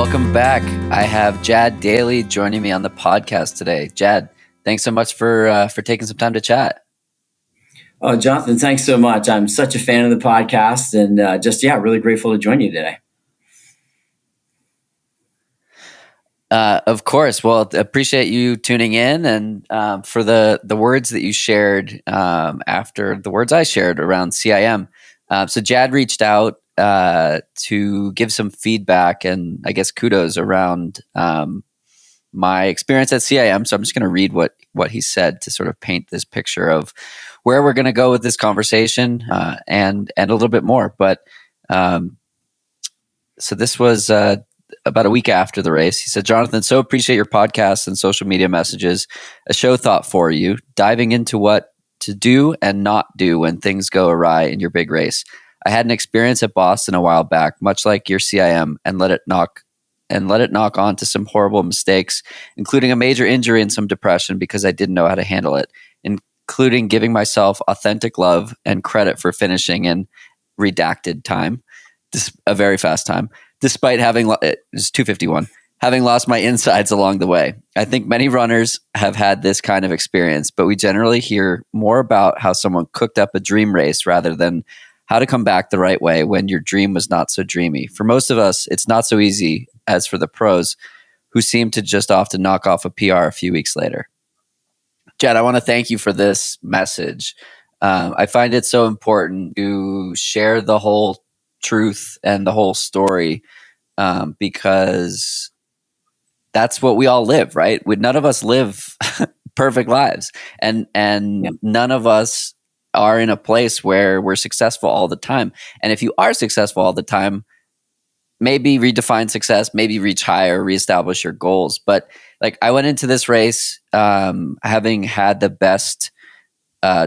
welcome back. I have Jad Daley joining me on the podcast today. Jad, thanks so much for taking some time to chat. Oh, Jonathan, thanks so much. I'm such a fan of the podcast and really grateful to join you today. Of course. Well, appreciate you tuning in and for the words that you shared after the words I shared around CIM. So Jad reached out to give some feedback and I guess kudos around my experience at CIM. So I'm just going to read what he said to sort of paint this picture of where we're going to go with this conversation and a little bit more. But so this was about a week after the race. He said, "Jonathan, so appreciate your podcasts and social media messages. A show thought for you, diving into what to do and not do when things go awry in your big race. I had an experience at Boston a while back, much like your CIM, and let it knock on to some horrible mistakes, including a major injury and some depression because I didn't know how to handle it, including giving myself authentic love and credit for finishing in redacted time, a very fast time, despite having, it was 2:51, having lost my insides along the way. I think many runners have had this kind of experience, but we generally hear more about how someone cooked up a dream race rather than how to come back the right way when your dream was not so dreamy. For most of us, it's not so easy as for the pros who seem to just often knock off a PR a few weeks later." Jad, I want to thank you for this message. I find it so important to share the whole truth and the whole story because that's what we all live, right? None of us live perfect lives, and none of us are in a place where we're successful all the time. And if you are successful all the time, maybe redefine success, maybe reach higher, reestablish your goals. But like I went into this race having had the best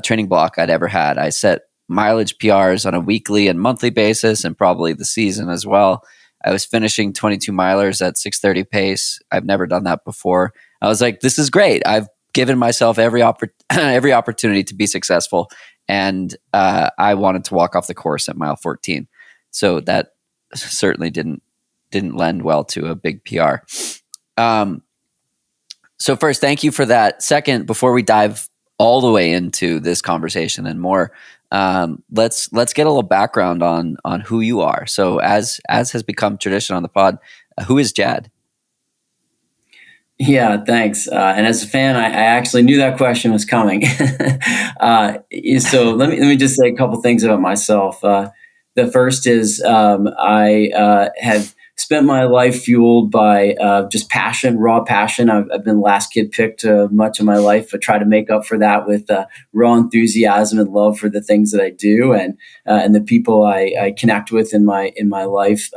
training block I'd ever had. I set mileage PRs on a weekly and monthly basis and probably the season as well. I was finishing 22 milers at 6:30 pace. I've never done that before. I was like, this is great. I've given myself every opportunity to be successful. And I wanted to walk off the course at mile 14. So that certainly didn't lend well to a big PR. So first, thank you for that. Second, before we dive all the way into this conversation and more, let's get a little background on who you are. So as has become tradition on the pod, who is Jad? Yeah, thanks. And as a fan, I actually knew that question was coming. So let me just say a couple things about myself. The first is I have spent my life fueled by just passion, raw passion. I've been last kid picked much of my life, but try to make up for that with raw enthusiasm and love for the things that I do and the people I connect with in my life.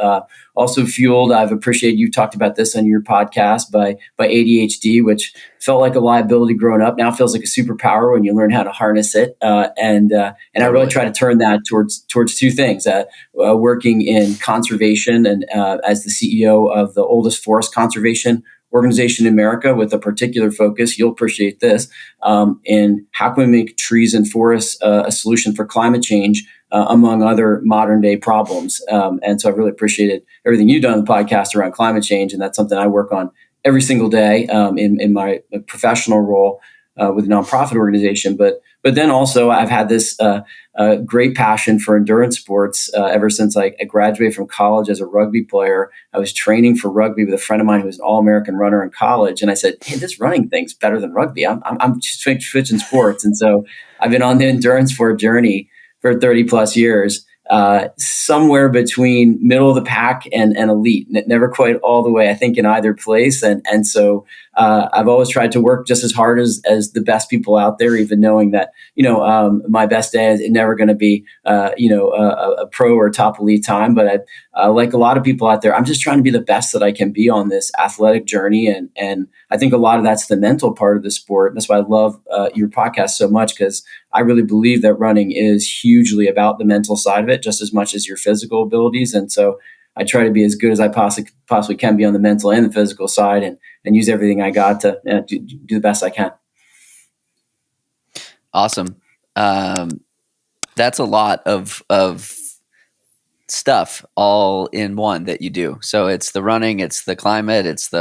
Also fueled, I've appreciated you talked about this on your podcast by ADHD, which felt like a liability growing up. Now feels like a superpower when you learn how to harness it. And I really try to turn that towards two things: working in conservation and as the CEO of the oldest forest conservation organization in America, with a particular focus, you'll appreciate this, in how can we make trees and forests a solution for climate change, among other modern day problems. And so I really appreciated everything you've done on the podcast around climate change. And that's something I work on every single day in my professional role with a nonprofit organization. But then also I've had this great passion for endurance sports ever since I graduated from college as a rugby player. I was training for rugby with a friend of mine who was an All-American runner in college. And I said, hey, this running thing's better than rugby. I'm just switching sports. And so I've been on the endurance sport journey for 30 plus years, somewhere between middle of the pack and elite, never quite all the way, I think, in either place. And so I've always tried to work just as hard as the best people out there, even knowing that, my best day is never going to be, a pro or top elite time. But like a lot of people out there, I'm just trying to be the best that I can be on this athletic journey. And I think a lot of that's the mental part of the sport. And that's why I love your podcast so much, because I really believe that running is hugely about the mental side of it, just as much as your physical abilities. And so I try to be as good as I possibly can be on the mental and the physical side, and use everything I got to do the best I can. Awesome. That's a lot of stuff all in one that you do. So it's the running, it's the climate, it's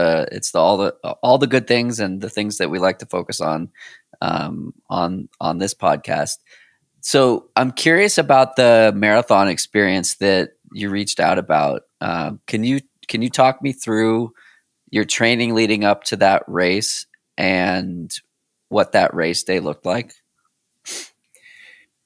all the good things and the things that we like to focus on this podcast. So I'm curious about the marathon experience that you reached out about. Can you talk me through your training leading up to that race and what that race day looked like?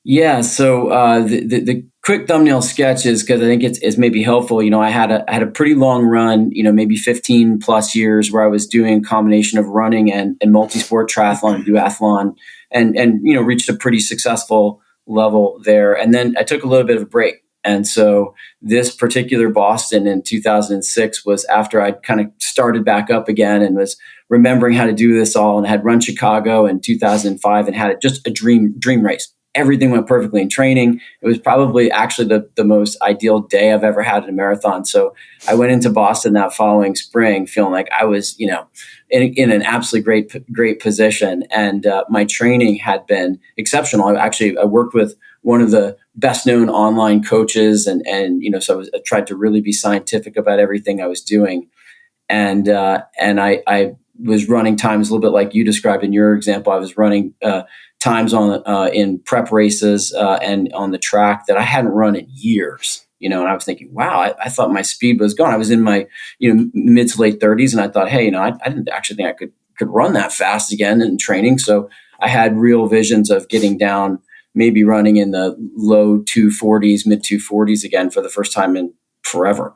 Yeah, so the quick thumbnail sketch is because I think it's maybe helpful. I had a pretty long run, maybe 15 plus years where I was doing a combination of running and multi-sport triathlon and duathlon, and reached a pretty successful level there. And then I took a little bit of a break. And so this particular Boston in 2006 was after I'd kind of started back up again and was remembering how to do this all, and had run Chicago in 2005 and had just a dream race. Everything went perfectly in training. It was probably actually the most ideal day I've ever had in a marathon. So I went into Boston that following spring feeling like I was, in an absolutely great position. And my training had been exceptional. I worked with one of the best known online coaches, so I tried to really be scientific about everything I was doing. And I was running times a little bit like you described in your example. I was running times on in prep races and on the track that I hadn't run in years. And I was thinking, wow, I thought my speed was gone. I was in my mid to late 30s, and I thought, hey, I didn't actually think I could run that fast again in training. So I had real visions of getting down, maybe running in the low 240s, mid 240s again for the first time in forever.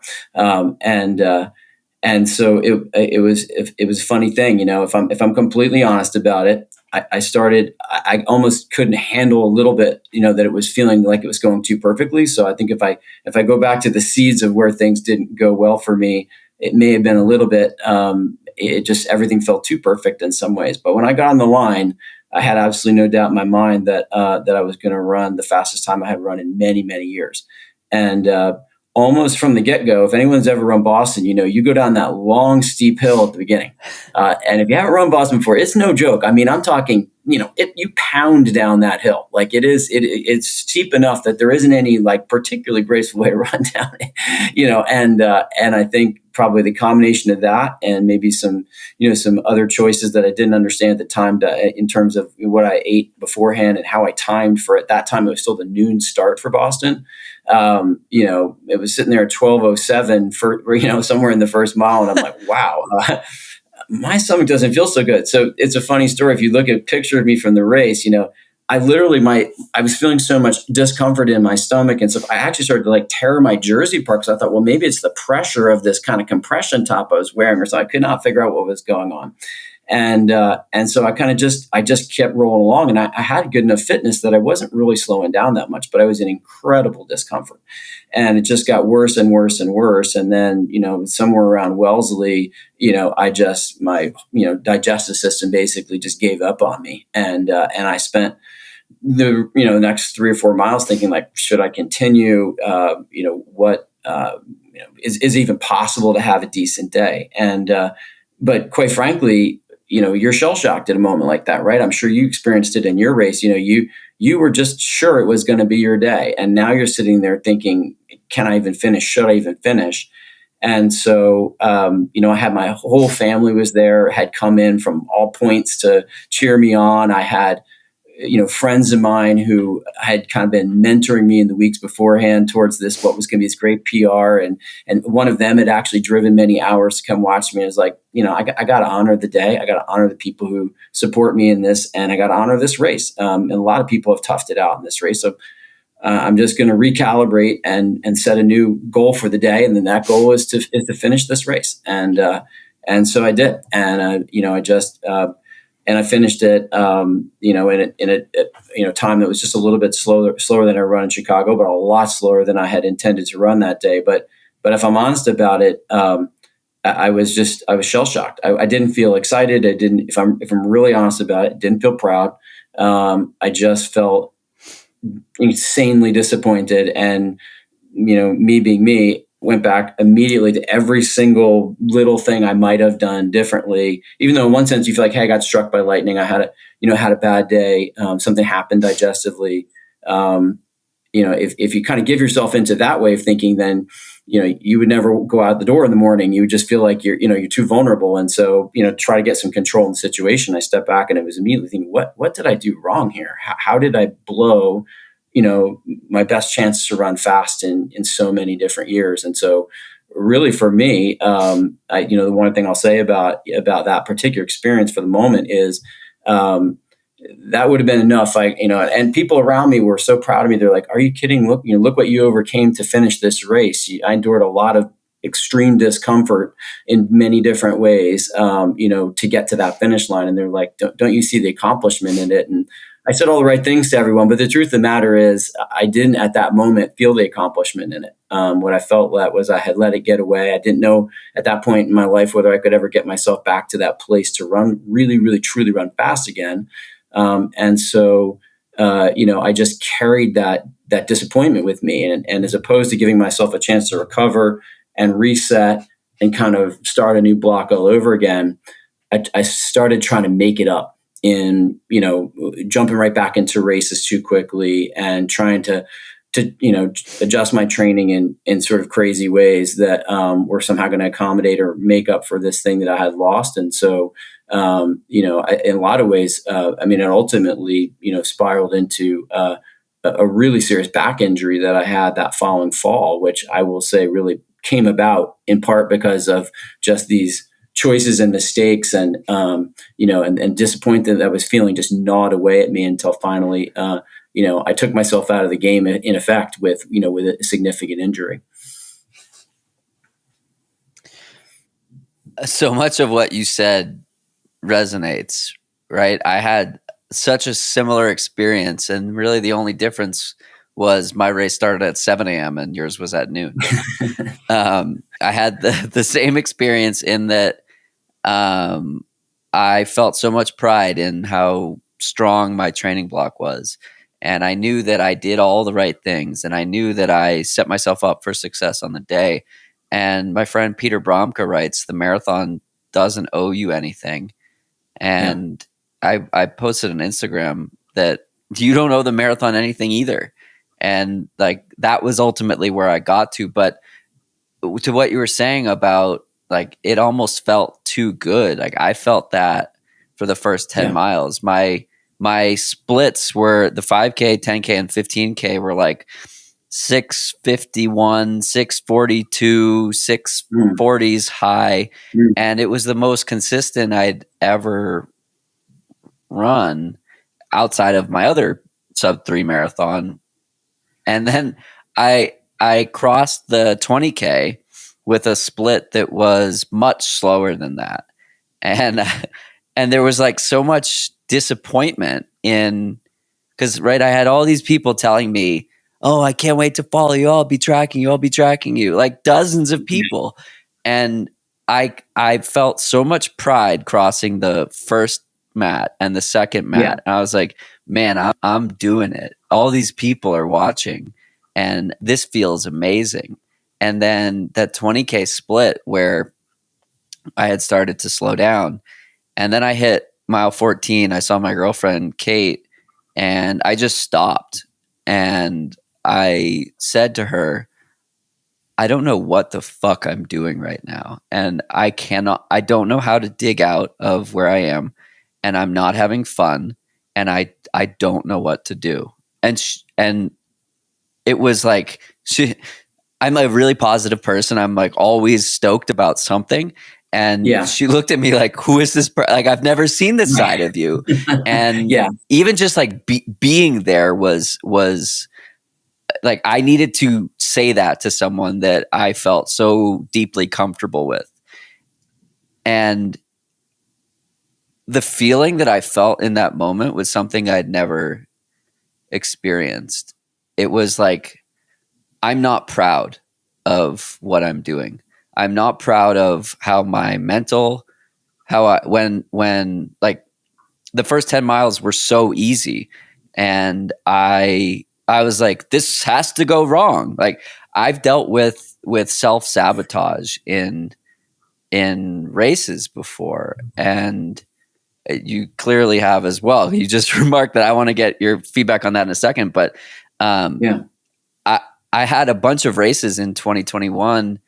And so it was a funny thing, if I'm completely honest about it. I almost couldn't handle a little bit, that it was feeling like it was going too perfectly. So I think if I go back to the seeds of where things didn't go well for me, it may have been a little bit. It just everything felt too perfect in some ways. But when I got on the line, I had absolutely no doubt in my mind that I was going to run the fastest time I had run in many, many years. And almost from the get-go, if anyone's ever run Boston, you go down that long, steep hill at the beginning. And if you haven't run Boston before, it's no joke. I mean, I'm talking, you pound down that hill. Like it's steep enough that there isn't any like particularly graceful way to run down it, and I think probably the combination of that and maybe some other choices that I didn't understand at the time in terms of what I ate beforehand and how I timed for it. That time it was still the noon start for Boston. It was sitting there at 12:07 for somewhere in the first mile, and I'm like, wow, my stomach doesn't feel so good. So it's a funny story. If you look at a picture of me from the race, I was feeling so much discomfort in my stomach, and so I actually started to like tear my jersey apart because I thought, well, maybe it's the pressure of this kind of compression top I was wearing, or so I could not figure out what was going on. And so I kind of just kept rolling along, and I had good enough fitness that I wasn't really slowing down that much, but I was in incredible discomfort, and it just got worse and worse and worse. And then, somewhere around Wellesley, my digestive system basically just gave up on me. And I spent the next 3 or 4 miles thinking like, should I continue? What is even possible to have a decent day? But quite frankly, you're shell shocked at a moment like that, right? I'm sure you experienced it in your race. You were just sure it was going to be your day, and now you're sitting there thinking, can I even finish? Should I even finish? And so, I had my whole family was there, had come in from all points to cheer me on. I had friends of mine who had kind of been mentoring me in the weeks beforehand towards what was going to be this great PR. And one of them had actually driven many hours to come watch me. It was like, I got to honor the day. I got to honor the people who support me in this. And I got to honor this race. And a lot of people have toughed it out in this race. So I'm just going to recalibrate and set a new goal for the day. And then that goal is to finish this race. And so I did. And, and I finished it, in a time that was just a little bit slower than I run in Chicago, but a lot slower than I had intended to run that day. But if I'm honest about it, I was shell shocked. I didn't feel excited. I didn't. If I'm really honest about it, didn't feel proud. I just felt insanely disappointed, and me being me, went back immediately to every single little thing I might have done differently. Even though in one sense you feel like, hey, I got struck by lightning. I had a bad day. Something happened digestively. if you kind of give yourself into that way of thinking, then, you would never go out the door in the morning. You would just feel like you're too vulnerable. And so, try to get some control in the situation. I stepped back and I was immediately thinking, what did I do wrong here? How did I blow, my best chance to run fast in so many different years? And so really for me, the one thing I'll say about that particular experience for the moment is, that would have been enough. And people around me were so proud of me. They're like, "Are you kidding? Look what you overcame to finish this race." I endured a lot of extreme discomfort in many different ways, to get to that finish line. And they're like, don't you see the accomplishment in it? And I said all the right things to everyone, but the truth of the matter is I didn't at that moment feel the accomplishment in it. What I felt that was I had let it get away. I didn't know at that point in my life whether I could ever get myself back to that place to run, really, really, truly run fast again. And so, I just carried that disappointment with me. And as opposed to giving myself a chance to recover and reset and kind of start a new block all over again, I started trying to make it up in, jumping right back into races too quickly and trying to adjust my training in sort of crazy ways that were somehow going to accommodate or make up for this thing that I had lost. And so, in a lot of ways, it ultimately, spiraled into a really serious back injury that I had that following fall, which I will say really came about in part because of just these choices and mistakes and disappointment that I was feeling just gnawed away at me until finally, I took myself out of the game in effect with a significant injury. So much of what you said resonates, right? I had such a similar experience, and really the only difference was my race started at 7 a.m. and yours was at noon. I had the same experience in that I felt so much pride in how strong my training block was. And I knew that I did all the right things, and I knew that I set myself up for success on the day. And my friend Peter Bromka writes, the marathon doesn't owe you anything. And I posted on Instagram that you don't owe the marathon anything either. And like, that was ultimately where I got to. But to what you were saying about, like, it almost felt too good. Like, I felt that for the first 10 miles. My splits were the 5K, 10K, and 15K were like 651, 642, 640s high. And it was the most consistent I'd ever run outside of my other sub 3 marathon. And then I crossed the 20K with a split that was much slower than that. And there was like so much disappointment because I had all these people telling me, "Oh, I can't wait to follow you. I'll be tracking you. Like dozens of people. And I felt so much pride crossing the first mat and the second mat. And I was like, man, I'm doing it. All these people are watching and this feels amazing. And then that 20K split where I had started to slow down, and then I hit mile 14. I saw my girlfriend, Kate, and I just stopped. And I said to her, I don't know what the fuck I'm doing right now. And I don't know how to dig out of where I am. And I'm not having fun. And I don't know what to do. And it was like, I'm a really positive person. I'm like always stoked about something. And she looked at me like, who is this? Like, I've never seen this side of you. And even just like being there was like, I needed to say that to someone that I felt so deeply comfortable with. And the feeling that I felt in that moment was something I'd never experienced. It was like, I'm not proud of what I'm doing. I'm not proud of how my mental, when like the first 10 miles were so easy. And I was like, this has to go wrong. Like, I've dealt with self-sabotage in races before, and you clearly have as well. You just remarked that. I want to get your feedback on that in a second, but I I had a bunch of races in 2021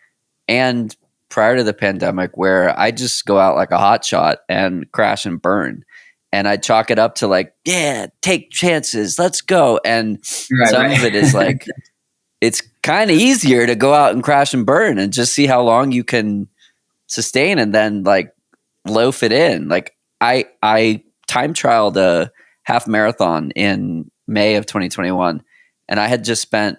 and prior to the pandemic where I just go out like a hot shot and crash and burn. And I chalk it up to like, yeah, take chances, let's go. And some of it is like, it's kind of easier to go out and crash and burn and just see how long you can sustain and then like loaf it in. Like I time trialed a half marathon in May of 2021, and I had just spent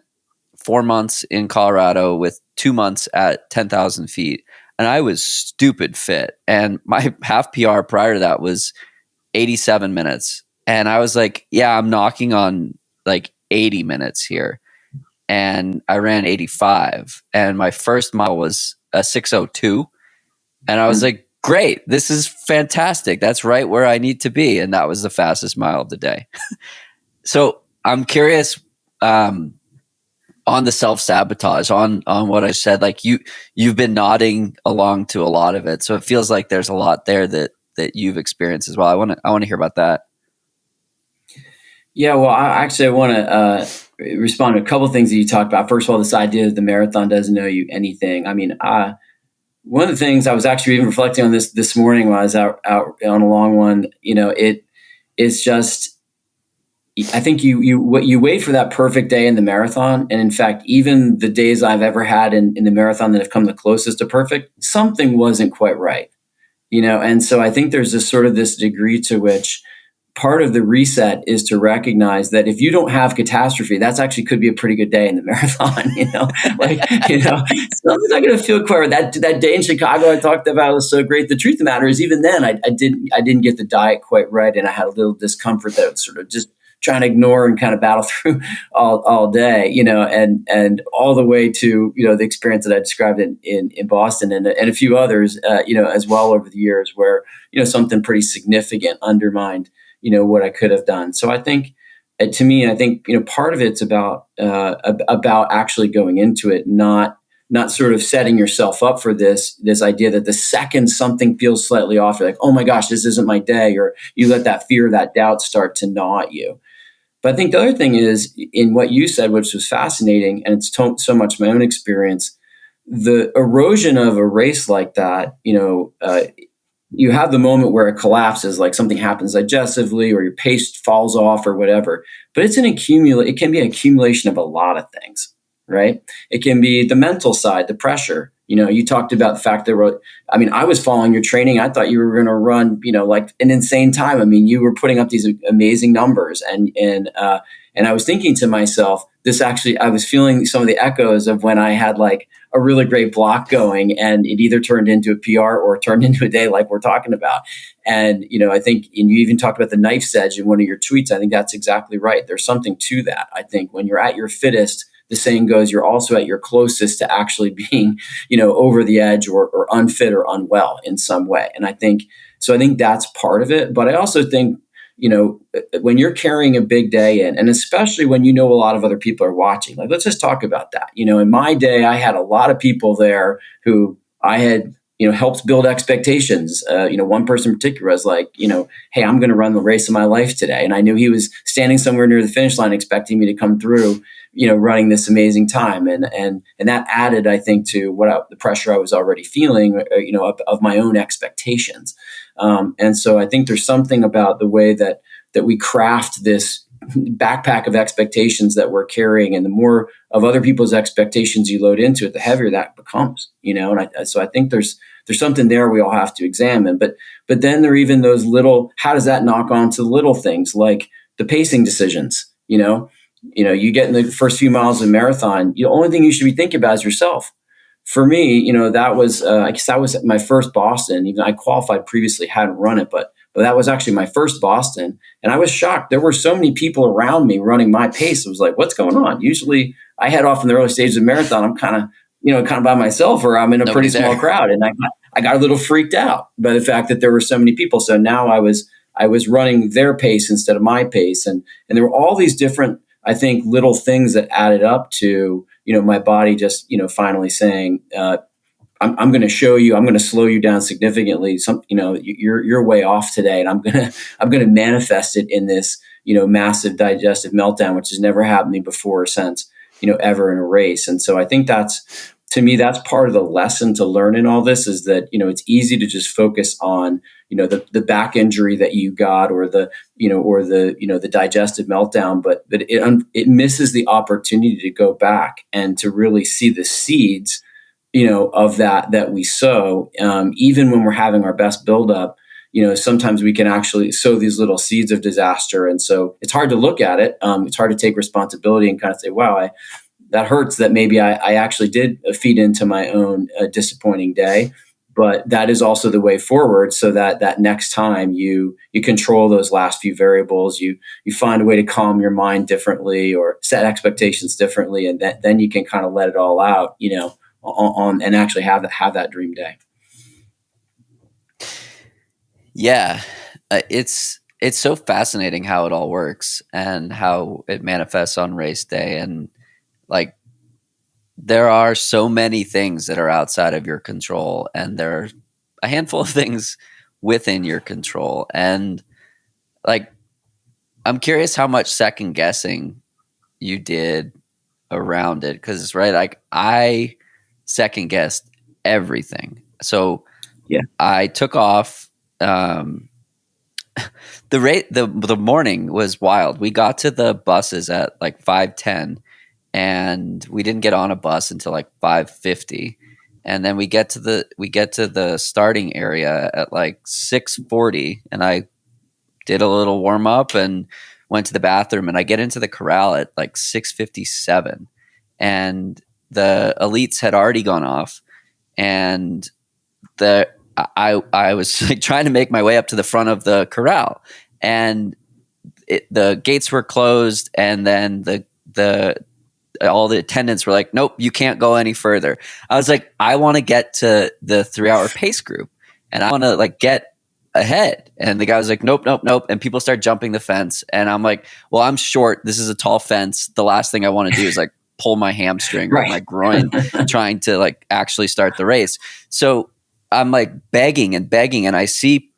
4 months in Colorado with 2 months at 10,000 feet. And I was stupid fit. And my half PR prior to that was 87 minutes. And I was like, yeah, I'm knocking on like 80 minutes here. And I ran 85. And my first mile was a 6:02. And I was like, great, this is fantastic. That's right where I need to be. And that was the fastest mile of the day. So I'm curious, on the self-sabotage, on what I said, like you've been nodding along to a lot of it. So it feels like there's a lot there that you've experienced as well. I want to hear about that. Yeah, well, I want to respond to a couple of things that you talked about. First of all, this idea that the marathon doesn't know you anything. I mean, one of the things I was actually even reflecting on this morning when I was out on a long one. It's just, I think you wait for that perfect day in the marathon, and in fact, even the days I've ever had in the marathon that have come the closest to perfect, something wasn't quite right, And so I think there's this degree to which part of the reset is to recognize that if you don't have catastrophe, that's actually could be a pretty good day in the marathon. Something's not going to feel quite right. That day in Chicago I talked about was so great. The truth of the matter is, even then, I didn't get the diet quite right, and I had a little discomfort that was sort of just trying to ignore and kind of battle through all day, and all the way to, the experience that I described in Boston and a few others, as well over the years where, something pretty significant undermined, what I could have done. So I think, to me, part of it's about actually going into it, not sort of setting yourself up for this idea that the second something feels slightly off, you're like, oh my gosh, this isn't my day, or you let that fear, that doubt start to gnaw at you. But I think the other thing is in what you said, which was fascinating, and it's so much my own experience, the erosion of a race like that, you have the moment where it collapses, like something happens digestively or your pace falls off or whatever. But it can be an accumulation of a lot of things, right? It can be the mental side, the pressure. You talked about the fact that I was following your training. I thought you were going to run, like an insane time. I mean, you were putting up these amazing numbers, and I was thinking to myself, I was feeling some of the echoes of when I had like a really great block going, and it either turned into a PR or turned into a day like we're talking about. And I think, and you even talked about the knife's edge in one of your tweets. I think that's exactly right. There's something to that. I think when you're at your fittest, the saying goes, you're also at your closest to actually being, over the edge or unfit or unwell in some way. And I think that's part of it. But I also think, when you're carrying a big day in, and especially when a lot of other people are watching, like, let's just talk about that. In my day, I had a lot of people there who I had, helped build expectations. One person in particular was like, hey, I'm going to run the race of my life today. And I knew he was standing somewhere near the finish line expecting me to come through, running this amazing time. And that added, I think, to the pressure I was already feeling, of my own expectations. And so I think there's something about the way that we craft this backpack of expectations that we're carrying, and the more of other people's expectations you load into it, the heavier that becomes, so I think there's something there we all have to examine. But then there are even those how does that knock on to little things like the pacing decisions? You get in the first few miles of a marathon, the only thing you should be thinking about is yourself. For me, that was, I guess that was my first Boston. Even I qualified previously, hadn't run it, but that was actually my first Boston. And I was shocked. There were so many people around me running my pace. It was like, what's going on? Usually I head off in the early stages of marathon. I'm kind of by myself, or I'm in a pretty small crowd. And I got a little freaked out by the fact that there were so many people. So now I was running their pace instead of my pace. And there were all these different, I think, little things that added up to, my body just, finally saying, I'm going to show you, I'm going to slow you down significantly. You're way off today, and I'm going to manifest it in this, massive digestive meltdown, which has never happened to me before or since. ever in a race. And so I think to me, that's part of the lesson to learn in all this, is that, it's easy to just focus on, the back injury that you got, or the digestive meltdown, but it misses the opportunity to go back and to really see the seeds, of that we sow, even when we're having our best buildup. Sometimes we can actually sow these little seeds of disaster. And so it's hard to look at it. It's hard to take responsibility and kind of say, wow, that hurts that maybe I actually did feed into my own disappointing day. But that is also the way forward, so that next time you control those last few variables, you find a way to calm your mind differently or set expectations differently, and then you can kind of let it all out, on and actually have that dream day. Yeah, it's so fascinating how it all works and how it manifests on race day, and like there are so many things that are outside of your control, and there are a handful of things within your control. And like, I'm curious how much second guessing you did around it, because right, like I second guessed everything. So Yeah. I took off. The morning was wild. We got to the buses at like 5:10, and we didn't get on a bus until like 5:50, and then we get to the starting area at like 6:40, and I did a little warm up and went to the bathroom, and I get into the corral at like 6:57, and the elites had already gone off, and I was like trying to make my way up to the front of the corral, and the gates were closed, and then all the attendants were like, nope, you can't go any further. I was like, I want to get to the 3-hour pace group, and I want to like get ahead. And the guy was like, nope, nope, nope. And people start jumping the fence. And I'm like, well, I'm short. This is a tall fence. The last thing I want to do is like pull my hamstring or my groin trying to like actually start the race. So I'm like begging, and I see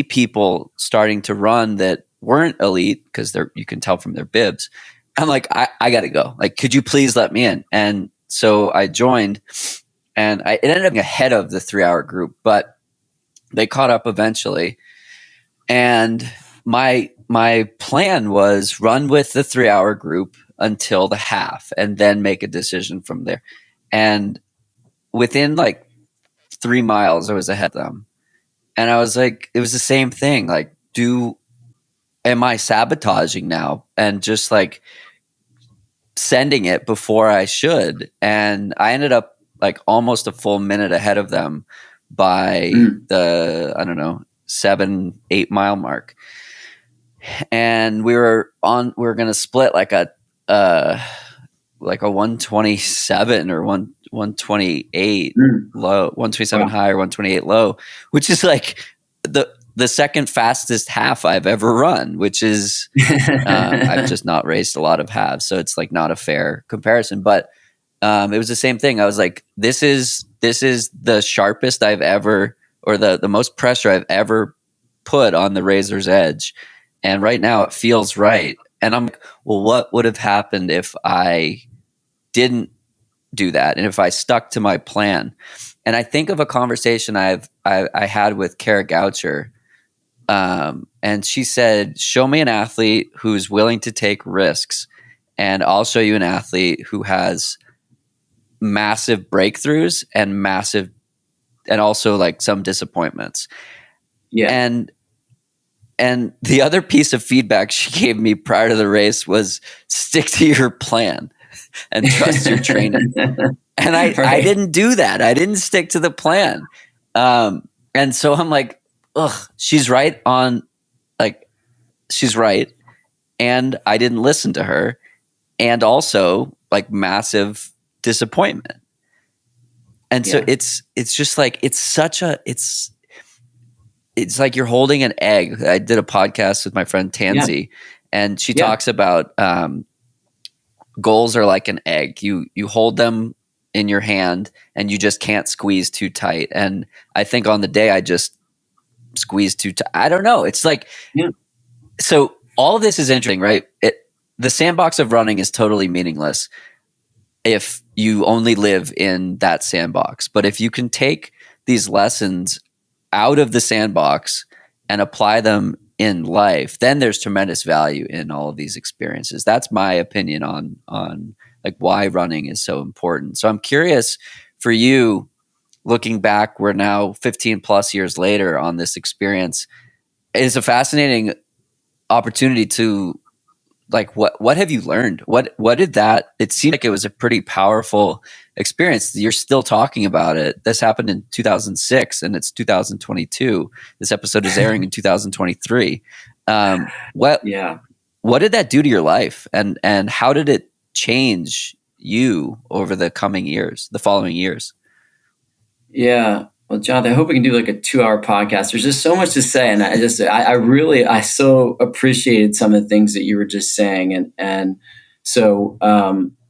people starting to run that weren't elite, because you can tell from their bibs. I'm like, I got to go. Like, could you please let me in? And so I joined, and it ended up being ahead of the 3-hour group, but they caught up eventually. And my plan was run with the 3-hour group until the half, and then make a decision from there. And within like 3 miles, I was ahead of them. And I was like, it was the same thing. Like, am I sabotaging now? And just like sending it before I should. And I ended up like almost a full minute ahead of them by the, I don't know, 7-8 mile mark. And we were going to split like a 127 or 128 low, 127 high or 128 low, which is like the second fastest half I've ever run, which is I've just not raced a lot of halves, so it's like not a fair comparison. But it was the same thing. I was like, this is the sharpest I've ever, or the most pressure I've ever put on the razor's edge, and right now it feels right. And I'm like, well, what would have happened if I didn't do that, and if I stuck to my plan? And I think of a conversation I had with Kara Goucher, and she said, show me an athlete who's willing to take risks, and I'll show you an athlete who has massive breakthroughs and also like some disappointments. Yeah. And the other piece of feedback she gave me prior to the race was stick to your plan and trust your training. And I didn't do that. I didn't stick to the plan. And so I'm like, ugh, she's right. And I didn't listen to her. And also like massive disappointment. And so it's just like, it's like you're holding an egg. I did a podcast with my friend Tansy, and she talks about goals are like an egg. You hold them in your hand, and you just can't squeeze too tight. And I think on the day I just squeezed too tight. I don't know. It's like, so all of this is interesting, right? The sandbox of running is totally meaningless. if you only live in that sandbox. But if you can take these lessons out of the sandbox and apply them in life, then there's tremendous value in all of these experiences. That's my opinion on like why running is so important. So I'm curious for you, looking back, we're now 15 plus years later on this experience. It's a fascinating opportunity to like what have you learned? What did that, it seemed like it was a pretty powerful experience. You're still talking about it. This happened in 2006 and it's 2022. This episode is airing in 2023. What Yeah. what did that do to your life, and how did it change you over the following years? Yeah. Well, Jonathan, I hope we can do like a 2 hour podcast. There's just so much to say. And I so appreciated some of the things that you were just saying.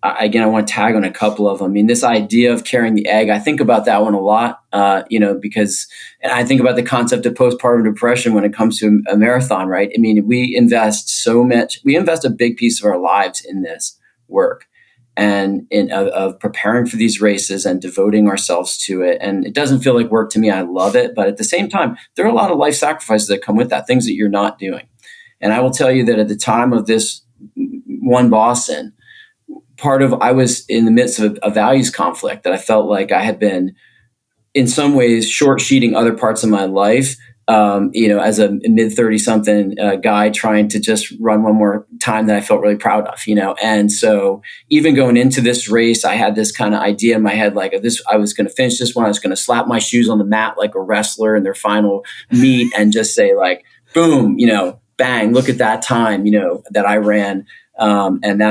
Again, I want to tag on a couple of them. I mean, this idea of carrying the egg, I think about that one a lot, because and I think about the concept of postpartum depression when it comes to a marathon, right? I mean, we invest a big piece of our lives in this work and of preparing for these races and devoting ourselves to it. And it doesn't feel like work to me. I love it. But at the same time, there are a lot of life sacrifices that come with that, things that you're not doing. And I will tell you that at the time of this one Boston, I was in the midst of a values conflict that I felt like I had been in some ways short-sheeting other parts of my life, as a mid-30 something guy trying to just run one more time that I felt really proud of, And so even going into this race, I had this kind of idea in my head, like I was going to finish this one. I was going to slap my shoes on the mat like a wrestler in their final meet and just say like, boom, bang, look at that time, that I ran. And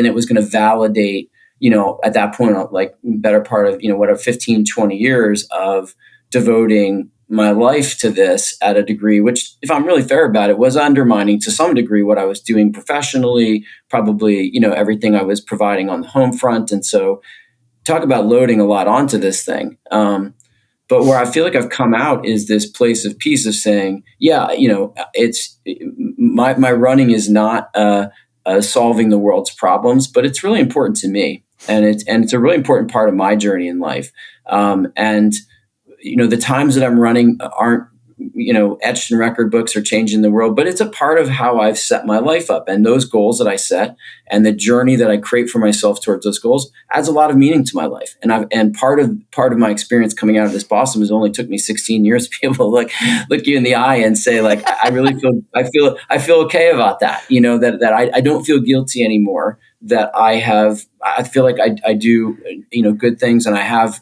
it was going to validate, at that point, like better part of, 15, 20 years of devoting my life to this at a degree, which if I'm really fair about it, was undermining to some degree what I was doing professionally, probably, everything I was providing on the home front. And so talk about loading a lot onto this thing. But where I feel like I've come out is this place of peace of saying, yeah, it's my running is not solving the world's problems, but it's really important to me, and it's a really important part of my journey in life. The times that I'm running aren't etched in record books or changing the world, but it's a part of how I've set my life up, and those goals that I set and the journey that I create for myself towards those goals adds a lot of meaning to my life. And part of my experience coming out of this Boston was only took me 16 years to be able to look you in the eye and say, like, I really I feel okay about that. That I don't feel guilty anymore, that I feel like I do, good things, and I have,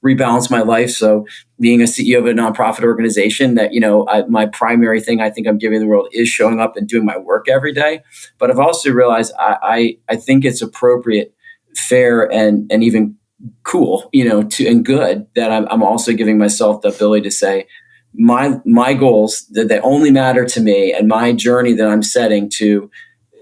rebalanced my life. So being a CEO of a nonprofit organization, that, my primary thing I think I'm giving the world is showing up and doing my work every day. But I've also realized I think it's appropriate, fair, and even cool, and good that I'm also giving myself the ability to say my goals that they only matter to me, and my journey that I'm setting to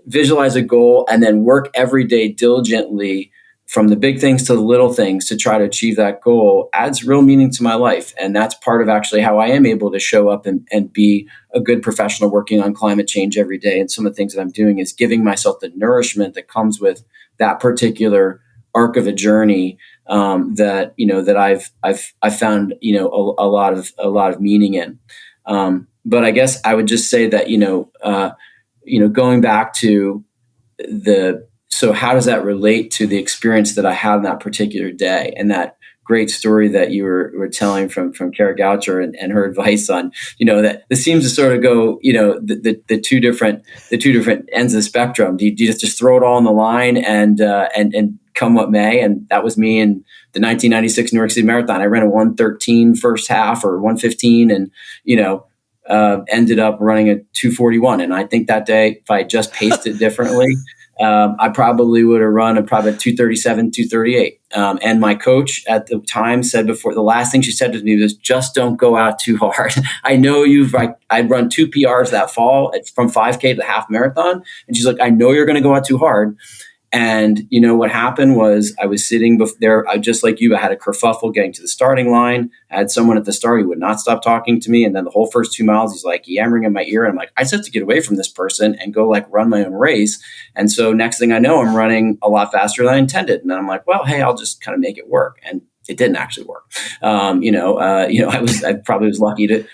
visualize a goal and then work every day diligently from the big things to the little things to try to achieve that goal adds real meaning to my life. And that's part of actually how I am able to show up and be a good professional working on climate change every day. And some of the things that I'm doing is giving myself the nourishment that comes with that particular arc of a journey, that I've found, a lot of meaning in. But I guess I would just say that, going back to so how does that relate to the experience that I had on that particular day, and that great story that you were telling from Kara Goucher and her advice on, that this seems to sort of go, the two different ends of the spectrum. Do you just throw it all on the line and come what may? And that was me in the 1996 New York City Marathon. I ran a 1:13 first half, or 1:15, and ended up running a 2:41. And I think that day, if I just paced it differently, I probably would have run a 2:37, 2:38. And my coach at the time said before, the last thing she said to me was, just don't go out too hard. I know I'd run 2 PRs that fall from 5K to the half marathon. And she's like, I know you're going to go out too hard. And you know what happened was I was sitting there, just like you. I had a kerfuffle getting to the starting line. I had someone at the start who would not stop talking to me, and then the whole first 2 miles, he's like yammering in my ear, and I'm like, I just have to get away from this person and go like run my own race. And so next thing I know, I'm running a lot faster than I intended, and then I'm like, well, hey, I'll just kind of make it work. And it didn't actually work. I probably was lucky to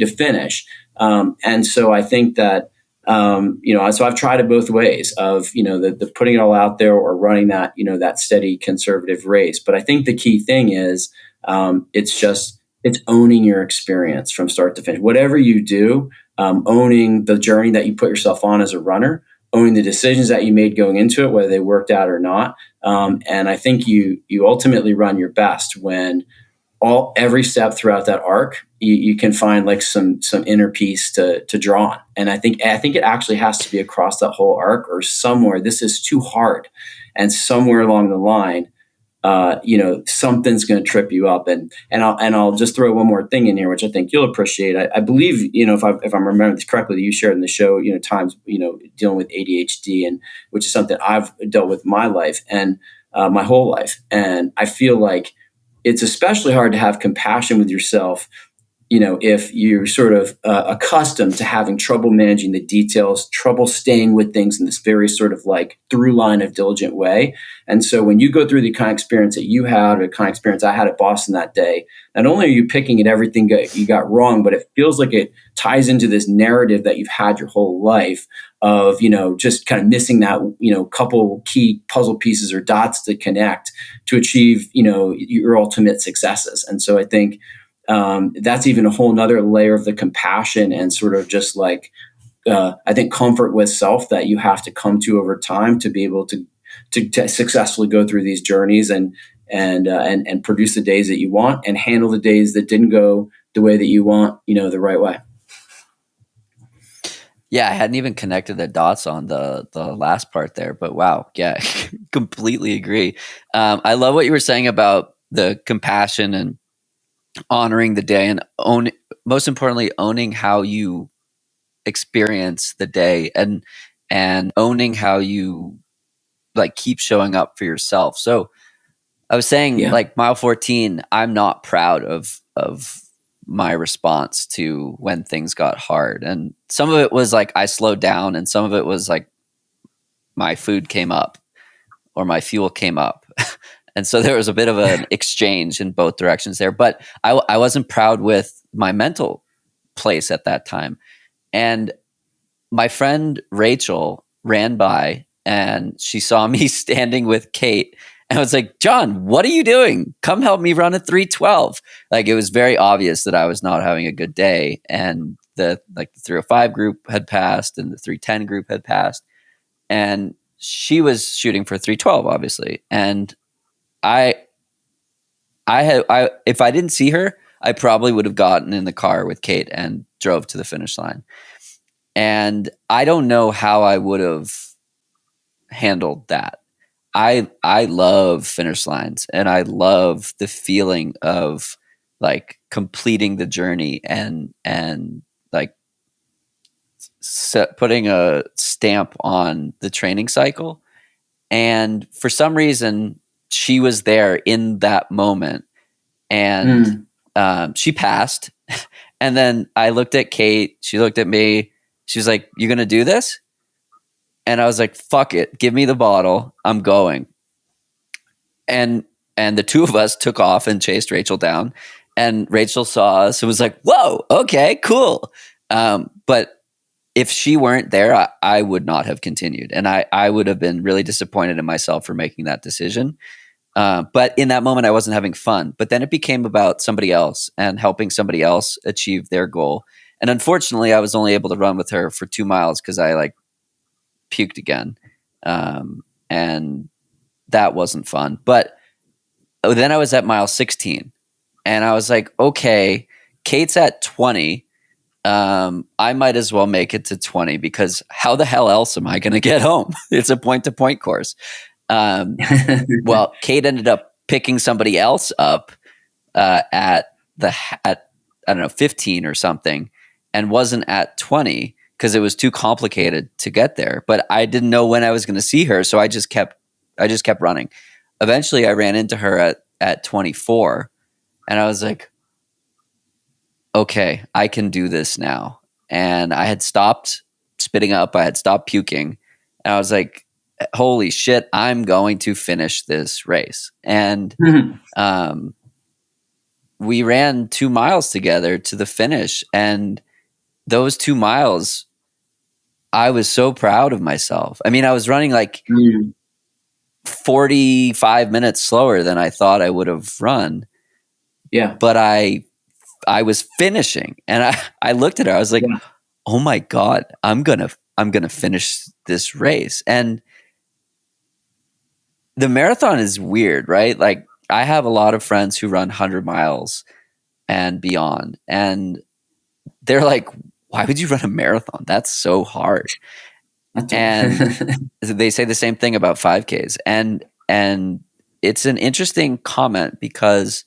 finish. And so I think that. So I've tried it both ways of, the putting it all out there or running that, that steady conservative race. But I think the key thing is it's owning your experience from start to finish. Whatever you do, owning the journey that you put yourself on as a runner, owning the decisions that you made going into it, whether they worked out or not. And I think you ultimately run your best when every step throughout that arc, you can find like some inner peace to draw on. And I think it actually has to be across that whole arc, or somewhere this is too hard, and somewhere along the line, something's going to trip you up. And I'll just throw one more thing in here, which I think you'll appreciate. I believe, if I'm remembering this correctly, you shared in the show, times, dealing with ADHD, and which is something I've dealt with my life and my whole life. And I feel like it's especially hard to have compassion with yourself, if you're sort of accustomed to having trouble managing the details, trouble staying with things in this very sort of like through line of diligent way. And so when you go through the kind of experience that you had, or the kind of experience I had at Boston that day, not only are you picking at everything you got wrong, but it feels like it ties into this narrative that you've had your whole life of, just kind of missing that, couple key puzzle pieces or dots to connect to achieve, your ultimate successes. And so I think, that's even a whole nother layer of the compassion and sort of just like, I think comfort with self that you have to come to over time to be able to successfully go through these journeys and produce the days that you want and handle the days that didn't go the way that you want, the right way. Yeah, I hadn't even connected the dots on the last part there, but wow, yeah, completely agree. I love what you were saying about the compassion and honoring the day, and most importantly, owning how you experience the day, and owning how you like keep showing up for yourself. So I was saying, like mile 14, I'm not proud of my response to when things got hard. And some of it was like I slowed down, and some of it was like my food came up or my fuel came up. And so there was a bit of an exchange in both directions there. But I wasn't proud with my mental place at that time. And my friend Rachel ran by, and she saw me standing with Kate, and I was like, John, what are you doing? Come help me run a 3:12. Like, it was very obvious that I was not having a good day. And the 3:05 group had passed and the 3:10 group had passed. And she was shooting for 3:12, obviously. And if I didn't see her, I probably would have gotten in the car with Kate and drove to the finish line. And I don't know how I would have handled that. I love finish lines, and I love the feeling of like completing the journey and like putting a stamp on the training cycle. And for some reason, she was there in that moment, and she passed. And then I looked at Kate. She looked at me. She was like, "You gonna do this?" And I was like, "Fuck it. Give me the bottle. I'm going." And the two of us took off and chased Rachel down. And Rachel saw us and was like, "Whoa, okay, cool." But if she weren't there, I would not have continued. And I would have been really disappointed in myself for making that decision. But in that moment, I wasn't having fun. But then it became about somebody else and helping somebody else achieve their goal. And unfortunately, I was only able to run with her for 2 miles because I like puked again. And that wasn't fun. But then I was at mile 16, and I was like, okay, Kate's at 20. I might as well make it to 20, because how the hell else am I going to get home? It's a point-to-point course. Well, Kate ended up picking somebody else up at I don't know, 15 or something, and wasn't at 20 because it was too complicated to get there. But I didn't know when I was going to see her, so I just kept I just kept running. Eventually I ran into her at 24 and I was like, okay, I can do this now. And I had stopped spitting up. I had stopped puking. And I was like, holy shit, I'm going to finish this race. And we ran 2 miles together to the finish. And those 2 miles, I was so proud of myself. I mean, I was running like 45 minutes slower than I thought I would have run. Yeah. But I was finishing and I looked at her. I was like, oh my God, I'm gonna finish this race. And the marathon is weird, right? Like I have a lot of friends who run 100 miles and beyond. And they're like, why would you run a marathon? That's so hard. And they say the same thing about 5Ks. And it's an interesting comment because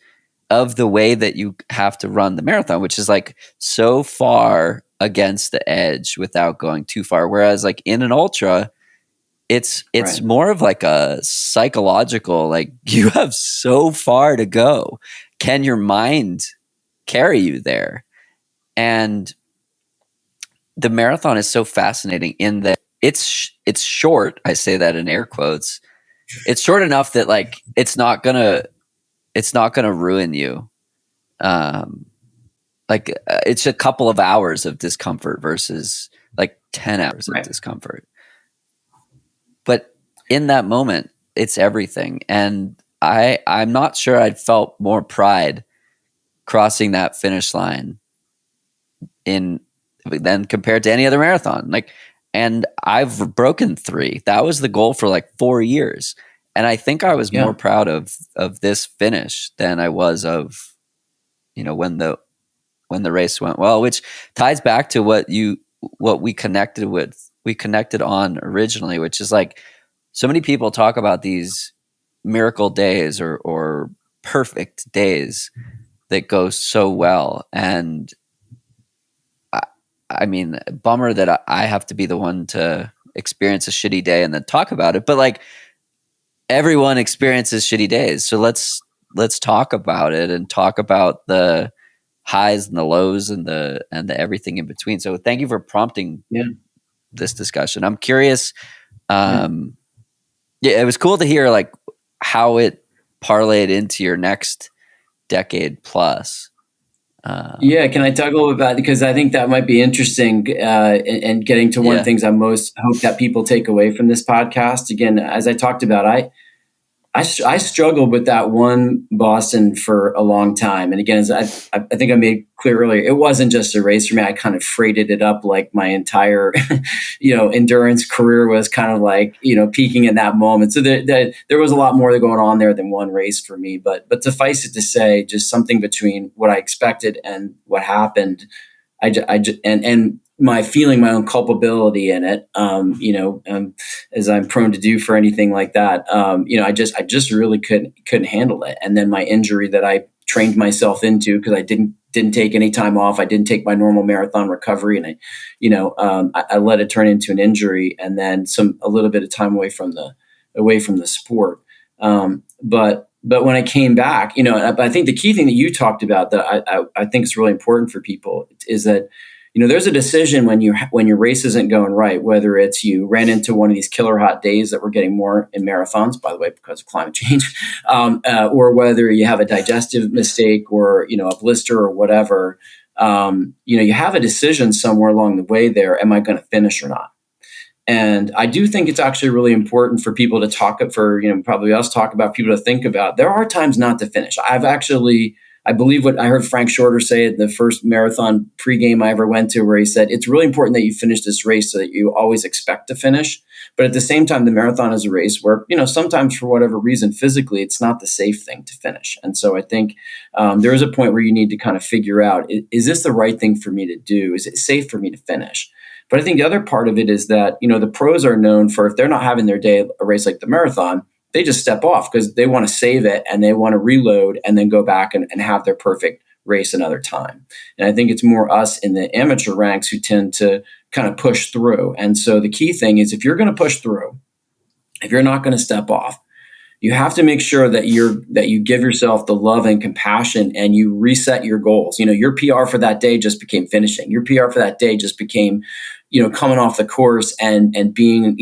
of the way that you have to run the marathon, which is like so far against the edge without going too far. Whereas like in an ultra, it's Right. more of like a psychological, like you have so far to go. Can your mind carry you there? And the marathon is so fascinating in that it's short. I say that in air quotes. It's short enough that like it's not gonna ruin you. It's a couple of hours of discomfort versus like 10 hours of discomfort. But in that moment, it's everything. And I'm not sure I'd felt more pride crossing that finish line than compared to any other marathon. Like, and I've broken 3. That was the goal for like 4 years. And I think I was more proud of this finish than I was of, when the race went well, which ties back to what we connected with. We connected on originally, which is like so many people talk about these miracle days or perfect days that go so well. And I mean, bummer that I have to be the one to experience a shitty day and then talk about it. But like everyone experiences shitty days. So let's talk about it and talk about the highs and the lows and the everything in between. So thank you for prompting this discussion. I'm curious. It was cool to hear like how it parlayed into your next decade plus. Can I talk a little bit about it? Because I think that might be interesting and getting to one of the things I most hope that people take away from this podcast. Again, as I talked about, I struggled with that one Boston for a long time. And again, as I think I made clear earlier, it wasn't just a race for me. I kind of freighted it up like my entire, endurance career was kind of like, peaking in that moment. So there was a lot more going on there than one race for me. But suffice it to say, just something between what I expected and what happened. And my feeling my own culpability in it, as I'm prone to do for anything like that. I just really couldn't handle it. And then my injury that I trained myself into because I didn't take any time off. I didn't take my normal marathon recovery, and I let it turn into an injury, and then a little bit of time away from the sport. But when I came back, I think the key thing that you talked about that I think is really important for people is that, there's a decision when your race isn't going right, whether it's you ran into one of these killer hot days that we're getting more in marathons, by the way, because of climate change, or whether you have a digestive mistake or, a blister or whatever. You have a decision somewhere along the way there. Am I going to finish or not? And I do think it's actually really important for people to probably us talk about, people to think about. There are times not to finish. I believe what I heard Frank Shorter say at the first marathon pregame I ever went to, where he said, it's really important that you finish this race so that you always expect to finish. But at the same time, the marathon is a race where, sometimes for whatever reason, physically, it's not the safe thing to finish. And so I think there is a point where you need to kind of figure out, is this the right thing for me to do? Is it safe for me to finish? But I think the other part of it is that, the pros are known for, if they're not having their day, a race like the marathon, they just step off because they want to save it and they want to reload and then go back and have their perfect race another time. And I think it's more us in the amateur ranks who tend to kind of push through. And so the key thing is, if you're going to push through, if you're not going to step off, you have to make sure that you give yourself the love and compassion, and you reset your goals. Your PR for that day just became finishing. Your PR for that day just became, coming off the course and being,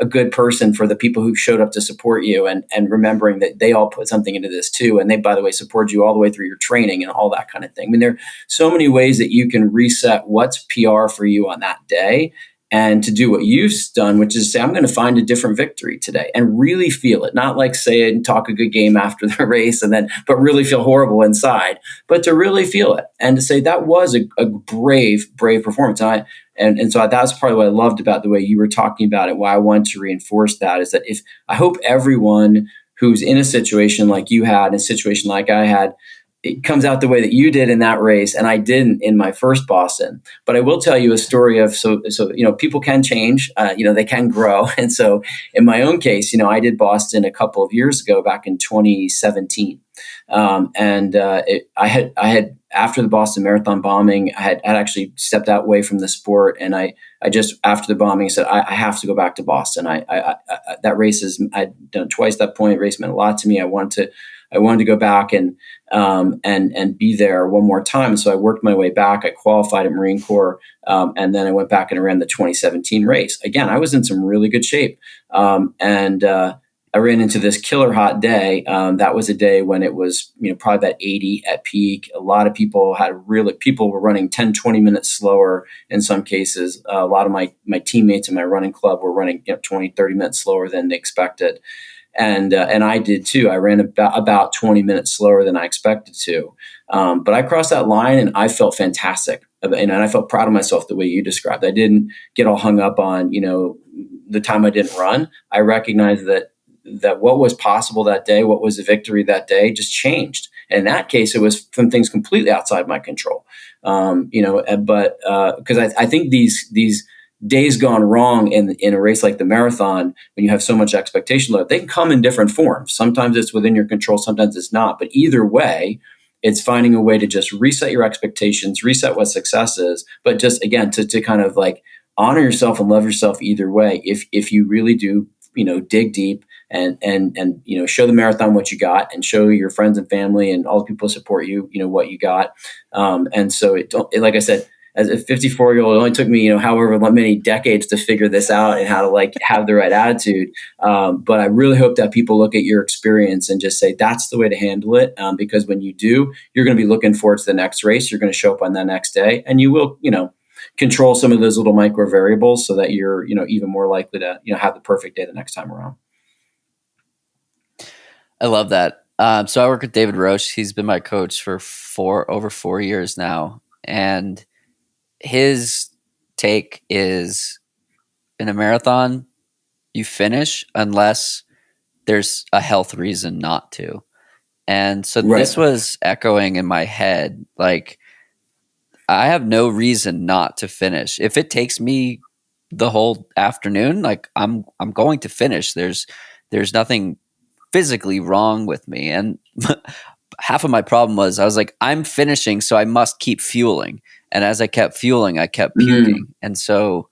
a good person for the people who showed up to support you, and remembering that they all put something into this too. And they, by the way, support you all the way through your training and all that kind of thing. I mean, there are so many ways that you can reset what's PR for you on that day, and to do what you've done, which is say, I'm going to find a different victory today and really feel it. Not like say it and talk a good game after the race but really feel horrible inside, but to really feel it and to say that was a brave performance. And so that's probably what I loved about the way you were talking about it. Why I want to reinforce that is that if I hope everyone who's in a situation like you had, a situation like I had, it comes out the way that you did in that race, and I didn't in my first Boston. But I will tell you a story of so people can change, they can grow, and so in my own case, I did Boston a couple of years ago, back in 2017, I had after the Boston Marathon bombing, I had actually stepped away from the sport, and I just after the bombing said I have to go back to Boston. That race I'd done twice that point. Race meant a lot to me. I wanted to go back and be there one more time. So I worked my way back. I qualified at Marine Corps, and then I went back and ran the 2017 race. Again, I was in some really good shape, and I ran into this killer hot day. That was a day when it was probably about 80 at peak. A lot of people were running 10, 20 minutes slower in some cases. A lot of my teammates in my running club were running 20, 30 minutes slower than they expected. And I did too. I ran about 20 minutes slower than I expected to. But I crossed that line and I felt fantastic. And I felt proud of myself the way you described. I didn't get all hung up on, the time I didn't run. I recognized that what was possible that day, what was a victory that day, just changed. And in that case, it was from things completely outside my control. But because I think these days gone wrong in a race like the marathon, when you have so much expectation load, they can come in different forms. Sometimes it's within your control, sometimes it's not. But either way, it's finding a way to just reset your expectations, reset what success is, but just again to kind of like honor yourself and love yourself either way. If you really do, dig deep and show the marathon what you got, and show your friends and family and all the people who support you, what you got. And so like I said, as a 54-year-old, it only took me, however many decades to figure this out and how to have the right attitude. But I really hope that people look at your experience and just say, that's the way to handle it. Because when you do, you're going to be looking forward to the next race. You're going to show up on that next day, and you will, control some of those little micro variables so that you're, even more likely to, have the perfect day the next time around. I love that. So I work with David Roche. He's been my coach for over 4 years now. And his take is, in a marathon, you finish unless there's a health reason not to. And so This was echoing in my head. Like, I have no reason not to finish. If it takes me the whole afternoon, like I'm going to finish. There's nothing physically wrong with me. And half of my problem was I was like, I'm finishing, so I must keep fueling. And as I kept fueling, I kept puking. And so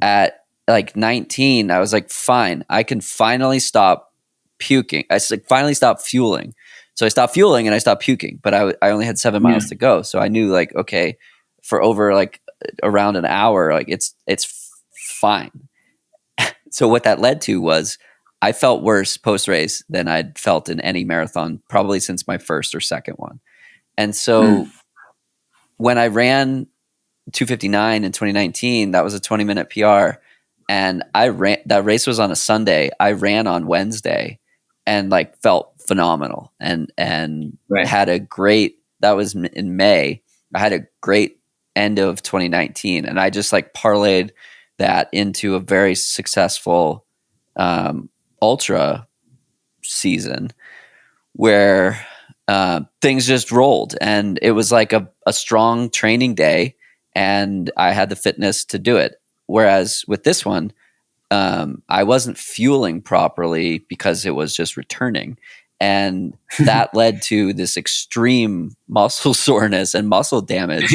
at like 19, I was like, fine, I can finally stop puking. I finally stopped fueling. So I stopped fueling and I stopped puking, but I only had 7 miles to go. So I knew like, okay, for over like around an hour, like it's fine. So what that led to was I felt worse post-race than I'd felt in any marathon, probably since my first or second one. And so when I ran 2:59 in 2019, that was a 20-minute PR. And that race was on a Sunday. I ran on Wednesday and like felt phenomenal and had a great, that was in May. I had a great end of 2019. And I just like parlayed that into a very successful ultra season where things just rolled, and it was like a strong training day, and I had the fitness to do it. Whereas with this one, I wasn't fueling properly because it was just returning. And that led to this extreme muscle soreness and muscle damage.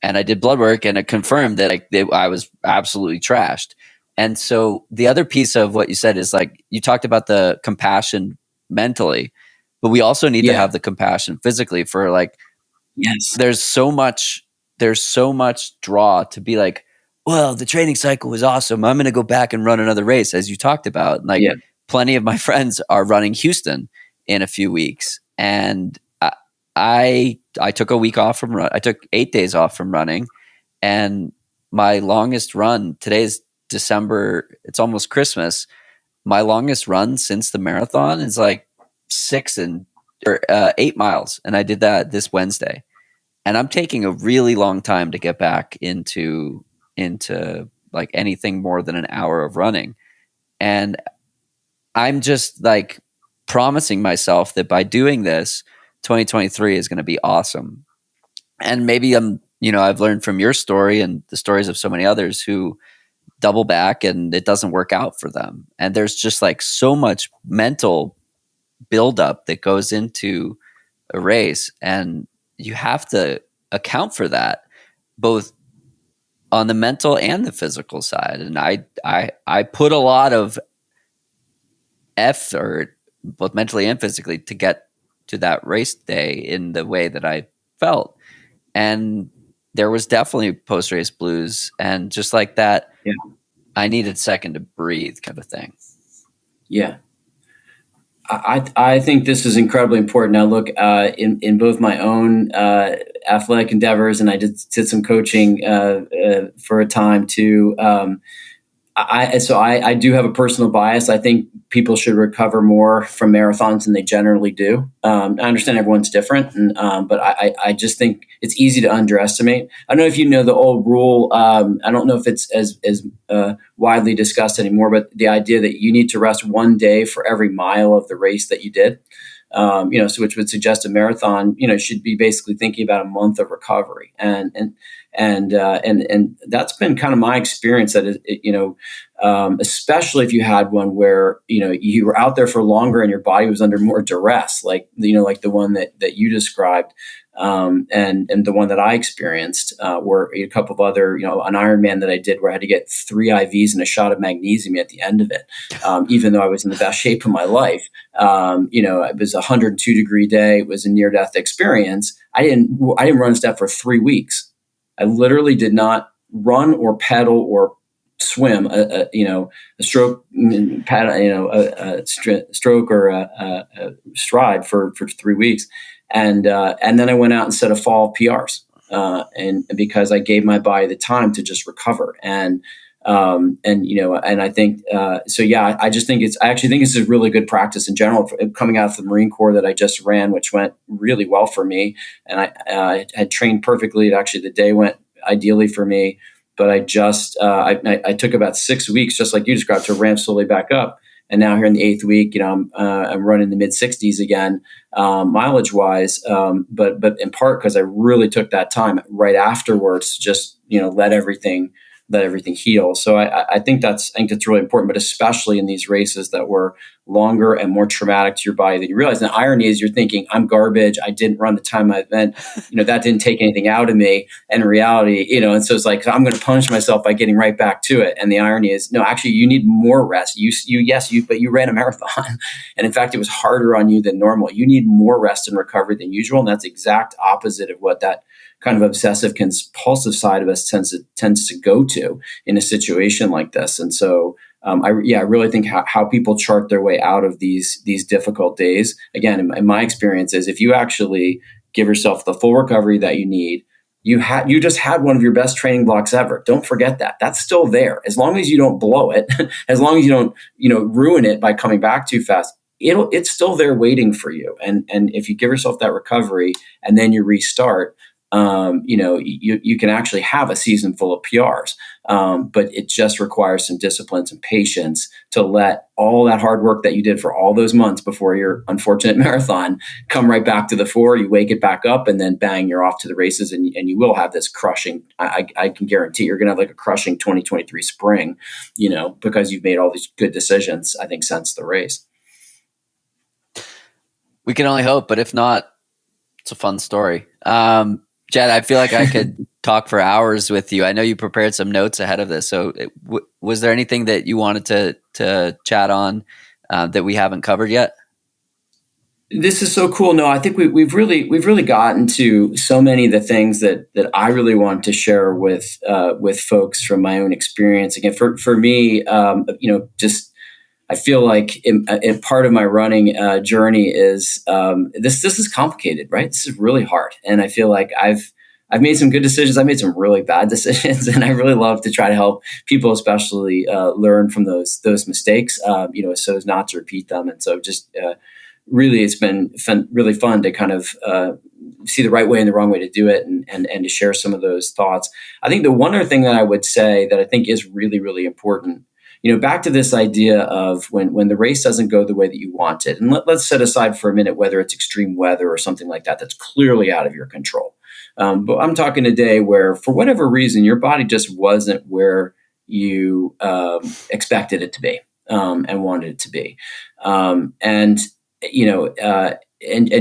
And I did blood work, and it confirmed that I was absolutely trashed. And so the other piece of what you said is like, you talked about the compassion mentally, but we also need to Yeah. have the compassion physically for like, Yes. there's so much draw to be like, well, the training cycle was awesome. I'm going to go back and run another race, as you talked about. Like, Yeah. plenty of my friends are running Houston in a few weeks, and I took a week off from run. I took 8 days off from running, and my longest run, today's December. It's almost Christmas. My longest run since the marathon is like 8 miles, and I did that this Wednesday. And I'm taking a really long time to get back into like anything more than an hour of running. And I'm just like promising myself that by doing this, 2023 is going to be awesome. And maybe I've learned from your story and the stories of so many others who double back and it doesn't work out for them. And there's just like so much mental buildup that goes into a race, and you have to account for that both on the mental and the physical side. And I put a lot of effort, both mentally and physically, to get to that race day in the way that I felt. And there was definitely post race blues, and just like that, Yeah. I needed a second to breathe, kind of thing. Yeah. I think this is incredibly important. Now, look, in both my own athletic endeavors, and I did some coaching for a time too. I do have a personal bias. I think people should recover more from marathons than they generally do. I understand everyone's different, but I just think it's easy to underestimate. I don't know if you know the old rule. I don't know if it's as widely discussed anymore, but the idea that you need to rest 1 day for every mile of the race that you did. So which would suggest a marathon, should be basically thinking about a month of recovery, and that's been kind of my experience. That especially if you had one where you were out there for longer and your body was under more duress, like the one that you described, and the one that I experienced, were a couple of other, an Ironman that I did where I had to get 3 IVs and a shot of magnesium at the end of it, even though I was in the best shape of my life. It was a 102-degree day. It was a near-death experience. I didn't run a step for 3 weeks. I literally did not run or pedal or swim a stroke paddle, stroke or a stride for 3 weeks, and then I went out and set a fall PRs, and because I gave my body the time to just recover, and I think so. Yeah, I actually think it's a really good practice in general, coming out of the Marine Corps that I just ran, which went really well for me, and I had trained perfectly. Actually, the day went ideally for me, but I just I took about 6 weeks, just like you described, to ramp slowly back up. And now here in the 8th week, I'm running the mid 60s again, mileage wise. But in part because I really took that time right afterwards to just let everything heal. So I think that's really important, but especially in these races that were longer and more traumatic to your body than you realize. And the irony is, you're thinking, I'm garbage. I didn't run the time I event. That didn't take anything out of me. And in reality, and so it's like, I'm going to punish myself by getting right back to it. And the irony is, no, actually, you need more rest. But you ran a marathon. And in fact, it was harder on you than normal. You need more rest and recovery than usual. And that's exact opposite of what that kind of obsessive compulsive side of us tends to go to in a situation like this. And so I really think how people chart their way out of these difficult days, again, in my experience, is if you actually give yourself the full recovery that you need, you just had one of your best training blocks ever. Don't forget that. That's still there. As long as you don't blow it, as long as you don't ruin it by coming back too fast, it's still there waiting for you. And if you give yourself that recovery and then you restart, you can actually have a season full of PRs, but it just requires some discipline, some patience to let all that hard work that you did for all those months before your unfortunate marathon come right back to the fore. You wake it back up, and then bang, you're off to the races, and you will have this crushing. I can guarantee you're going to have like a crushing 2023 spring, because you've made all these good decisions, I think, since the race. We can only hope, but if not, it's a fun story. Jad, I feel like I could talk for hours with you. I know you prepared some notes ahead of this. So was there anything that you wanted to chat on that we haven't covered yet? This is so cool. No, I think we've really gotten to so many of the things that I really want to share with folks from my own experience. Again, for me, just I feel like in part of my running journey is this is complicated, right? This is really hard, and I feel like I've made some good decisions. I made some really bad decisions, and I really love to try to help people, especially learn from those mistakes, so as not to repeat them. And so just really, it's been really fun to kind of see the right way and the wrong way to do it, and to share some of those thoughts. I think the one other thing that I would say that I think is really, really important, back to this idea of when the race doesn't go the way that you want it, and let's set aside for a minute whether it's extreme weather or something like that that's clearly out of your control. But I'm talking a day where, for whatever reason, your body just wasn't where you expected it to be and wanted it to be, and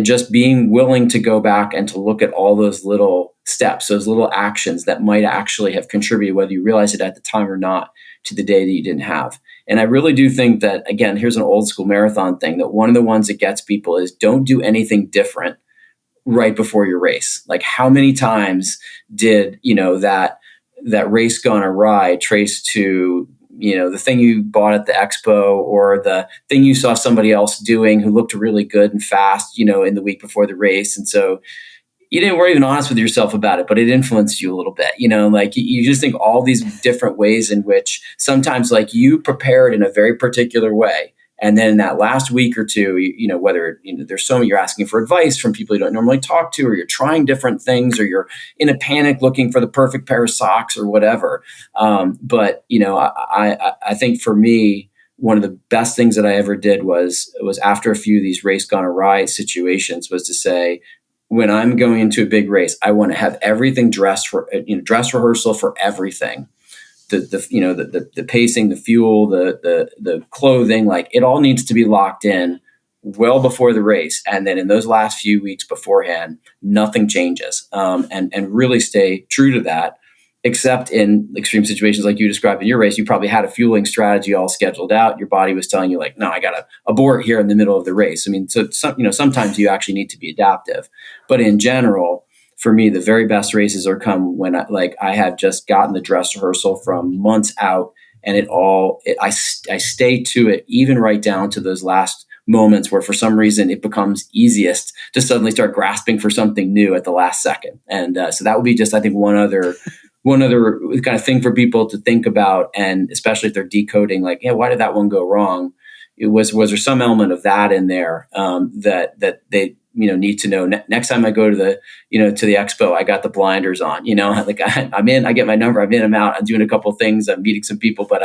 just being willing to go back and to look at all those little steps, those little actions that might actually have contributed, whether you realize it at the time or not, to the day that you didn't have. And I really do think that, again, here's an old school marathon thing, that one of the ones that gets people is don't do anything different right before your race. Like, how many times did, that race gone awry trace to, the thing you bought at the expo, or the thing you saw somebody else doing who looked really good and fast, in the week before the race. And so you weren't even honest with yourself about it, but it influenced you a little bit, like you just think all these different ways in which sometimes, like, you prepared in a very particular way. And then in that last week or two, whether there's so many, you're asking for advice from people you don't normally talk to, or you're trying different things, or you're in a panic looking for the perfect pair of socks or whatever. But I think for me, one of the best things that I ever did was after a few of these race gone awry situations, was to say, when I'm going into a big race, I want to have everything dress rehearsal for everything. The pacing, the fuel, the clothing, like, it all needs to be locked in well before the race. And then in those last few weeks beforehand, nothing changes, and really stay true to that, except in extreme situations like you described in your race. You probably had a fueling strategy all scheduled out. Your body was telling you, like, no, I got to abort here in the middle of the race. I mean, so sometimes you actually need to be adaptive, but in general, for me, the very best races are come when I have just gotten the dress rehearsal from months out, and I stay to it, even right down to those last moments where for some reason it becomes easiest to suddenly start grasping for something new at the last second. And so that would be just, I think, one other kind of thing for people to think about, and especially if they're decoding, like, why did that one go wrong? Was there some element of that in there that they need to know? Next time I go to the expo, I got the blinders on, like I'm in, I get my number, I'm in, I'm out, I'm doing a couple of things, I'm meeting some people, but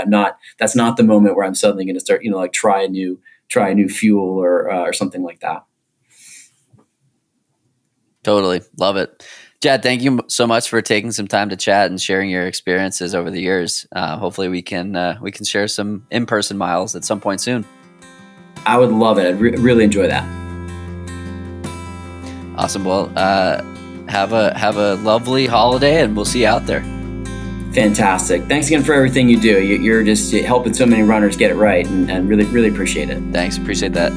that's not the moment where I'm suddenly going to start, like try a new fuel or something like that. Totally. Love it. Jad, thank you so much for taking some time to chat and sharing your experiences over the years. Hopefully we can share some in-person miles at some point soon. I would love it. I'd really enjoy that. Awesome. Well, have a lovely holiday, and we'll see you out there. Fantastic. Thanks again for everything you do. You're just helping so many runners get it right, and really, really appreciate it. Thanks. Appreciate that.